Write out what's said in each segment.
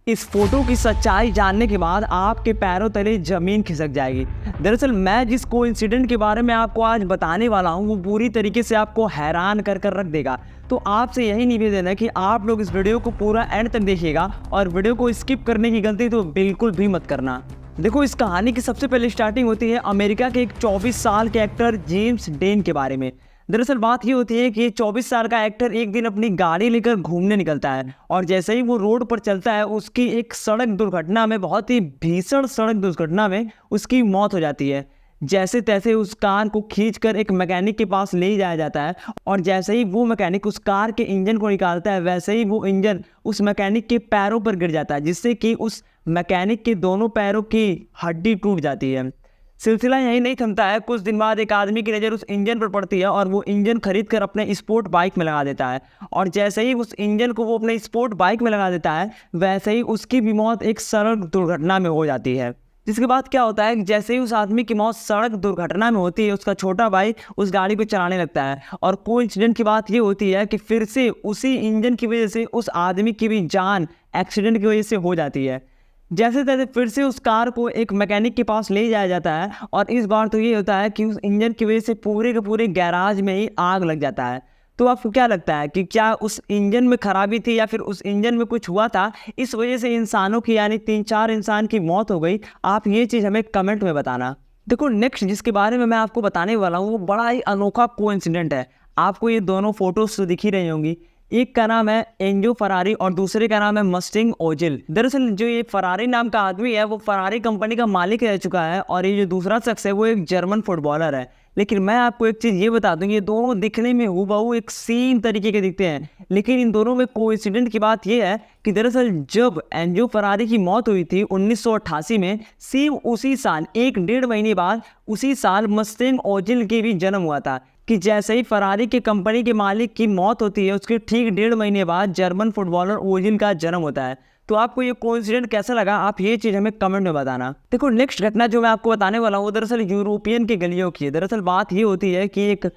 इस फोटो की सच्चाई जानने के बाद आपके पैरों तले जमीन खिसक जाएगी। दरअसल मैं जिस कोइंसिडेंट के बारे में आपको आज बताने वाला हूँ वो पूरी तरीके से आपको हैरान कर रख देगा। तो आपसे यही निवेदन है कि आप लोग इस वीडियो को पूरा एंड तक देखिएगा और वीडियो को स्किप करने की गलती तो बिल्कुल भी मत करना। देखो, इस कहानी की सबसे पहले स्टार्टिंग होती है अमेरिका के एक 24 साल के एक्टर जेम्स डेन के बारे में। दरअसल बात ये होती है कि ये 24 साल का एक्टर एक दिन अपनी गाड़ी लेकर घूमने निकलता है और जैसे ही वो रोड पर चलता है उसकी एक सड़क दुर्घटना में, बहुत ही भीषण सड़क दुर्घटना में उसकी मौत हो जाती है। जैसे तैसे उस कार को खींचकर एक मैकेनिक के पास ले जाया जाता है और जैसे ही वो मैकेनिक उस कार के इंजन को निकालता है वैसे ही वो इंजन उस मैकेनिक के पैरों पर गिर जाता है, जिससे कि उस मैकेनिक के दोनों पैरों की हड्डी टूट जाती है। सिलसिला यही नहीं थमता है। कुछ दिन बाद एक आदमी की नज़र उस इंजन पर पड़ती है और वो इंजन खरीद कर अपने स्पोर्ट बाइक में लगा देता है और जैसे ही उस इंजन को वो अपने स्पोर्ट बाइक में लगा देता है वैसे ही उसकी भी मौत एक सड़क दुर्घटना में हो जाती है। जिसके बाद क्या होता है, जैसे ही उस आदमी की मौत सड़क दुर्घटना में होती है उसका छोटा भाई उस गाड़ी को चलाने लगता है और कोइंसिडेंट की बात ये होती है कि फिर से उसी इंजन की वजह से उस आदमी की भी जान एक्सीडेंट की वजह से हो जाती है। जैसे तैसे फिर से उस कार को एक मैकेनिक के पास ले जाया जाता है और इस बार तो ये होता है कि उस इंजन की वजह से पूरे के पूरे गैराज में ही आग लग जाता है। तो आपको क्या लगता है कि क्या उस इंजन में खराबी थी या फिर उस इंजन में कुछ हुआ था, इस वजह से इंसानों की यानी 3-4 इंसान की मौत हो गई? आप ये चीज़ हमें कमेंट में बताना। देखो, नेक्स्ट जिसके बारे में मैं आपको बताने वाला हूँ वो बड़ा ही अनोखा कोइंसिडेंट है। आपको ये दोनों फोटोज तो दिख ही रही होंगी। एक का नाम है एंजो फरारी और दूसरे का नाम है मस्टिंग ओजिल। दरअसल जो ये फरारी नाम का आदमी है वो फरारी कंपनी का मालिक रह चुका है और ये जो दूसरा शख्स है वो एक जर्मन फुटबॉलर है। लेकिन मैं आपको एक चीज़ ये बता दूं, ये दोनों दिखने में हूबहू एक सेम तरीके के दिखते हैं, लेकिन इन दोनों में कोइंसिडेंट की बात ये है कि दरअसल जब एंजो फरारी की मौत हुई थी 1988 में, सेम उसी साल 1-1.5 महीने बाद उसी साल मस्टिंग ओजिल के भी जन्म हुआ था। कि जैसे ही फरारी के कंपनी के मालिक की मौत होती है उसके ठीक 1.5 महीने बाद जर्मन फुटबॉलर ओजिल का जन्म होता है। तो आपको ये कोइंसिडेंट कैसा लगा, आप ये चीज़ हमें कमेंट में बताना। देखो, नेक्स्ट घटना जो मैं आपको बताने वाला हूँ दरअसल यूरोपियन की गलियों की है। दरअसल बात ये होती है कि एक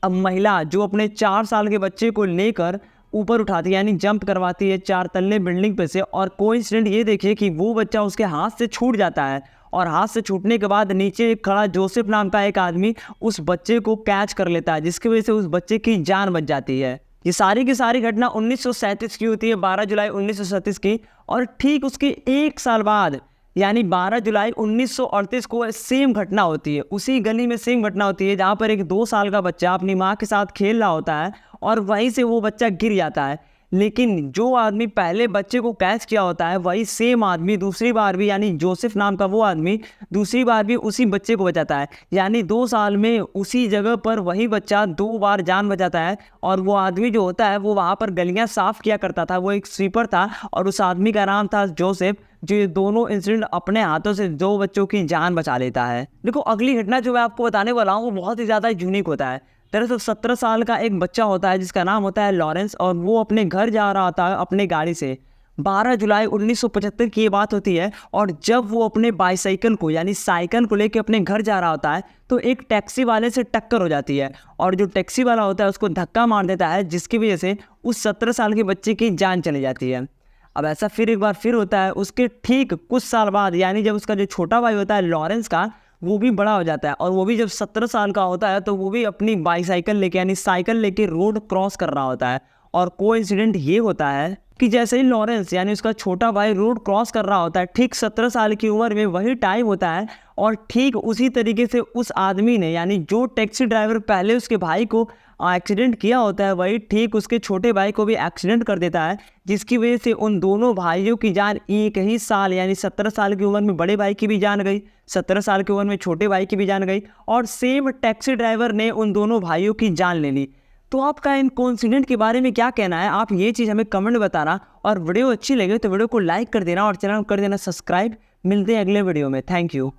महिला जो अपने 4 साल के बच्चे को लेकर ऊपर उठाती है यानी जंप करवाती है 4 तल्ले बिल्डिंग पे से, और कोइंसिडेंट ये देखिए कि वो बच्चा उसके हाथ से छूट जाता है और हाथ से छूटने के बाद नीचे खड़ा जोसेफ नाम का एक आदमी उस बच्चे को कैच कर लेता है, जिसकी वजह से उस बच्चे की जान बच जाती है। ये सारी की सारी घटना 1937 की होती है, 12 जुलाई 1937 की। और ठीक उसके 1 साल बाद यानी 12 जुलाई 1938 को सेम घटना होती है, उसी गली में सेम घटना होती है जहाँ पर एक 2 साल का बच्चा अपनी माँ के साथ खेल रहा होता है और वहीं से वो बच्चा गिर जाता है। लेकिन जो आदमी पहले बच्चे को कैच किया होता है वही सेम आदमी दूसरी बार भी, यानी जोसेफ नाम का वो आदमी दूसरी बार भी उसी बच्चे को बचाता है। यानी 2 साल में उसी जगह पर वही बच्चा 2 बार जान बचाता है। और वो आदमी जो होता है वो वहाँ पर गलियाँ साफ़ किया करता था, वो एक स्वीपर था और उस आदमी का नाम था जोसेफ, जो ये दोनों इंसिडेंट अपने हाथों से 2 बच्चों की जान बचा लेता है। देखो, अगली घटना जो मैं आपको बताने वाला हूँ वो बहुत ही ज़्यादा यूनिक होता है। दरअसल 17 साल का एक बच्चा होता है जिसका नाम होता है लॉरेंस और वो अपने घर जा रहा होता है अपने गाड़ी से। 12 जुलाई 1975 की ये बात होती है और जब वो अपने बाईसाइकिल को यानी साइकिल को लेकर अपने घर जा रहा होता है तो एक टैक्सी वाले से टक्कर हो जाती है और जो टैक्सी वाला होता है उसको धक्का मार देता है, जिसकी वजह से उस 17 साल के बच्चे की जान चली जाती है। अब ऐसा फिर एक बार फिर होता है उसके ठीक कुछ साल बाद, यानी जब उसका जो छोटा भाई होता है लॉरेंस का, वो भी बड़ा हो जाता है और वो भी जब 17 साल का होता है तो वो भी अपनी बाईसाइकिल लेके यानी साइकिल लेके रोड क्रॉस कर रहा होता है। और कोइंसिडेंट ये होता है कि जैसे ही लॉरेंस यानी उसका छोटा भाई रोड क्रॉस कर रहा होता है, ठीक 17 साल की उम्र में वही टाइम होता है और ठीक उसी तरीके से उस आदमी ने यानी जो टैक्सी ड्राइवर पहले उसके भाई को एक्सीडेंट किया होता है वही ठीक उसके छोटे भाई को भी एक्सीडेंट कर देता है, जिसकी वजह से उन दोनों भाइयों की जान एक ही साल यानी 17 साल की उम्र में बड़े भाई की भी जान गई, 17 साल की उम्र में छोटे भाई की भी जान गई और सेम टैक्सी ड्राइवर ने उन दोनों भाइयों की जान ले ली। तो आपका इन कोइंसिडेंट के बारे में क्या कहना है, आप ये चीज़ हमें कमेंट में बताना और वीडियो अच्छी लगे तो वीडियो को लाइक कर देना और चैनल को कर देना सब्सक्राइब। मिलते हैं अगले वीडियो में। Thank you.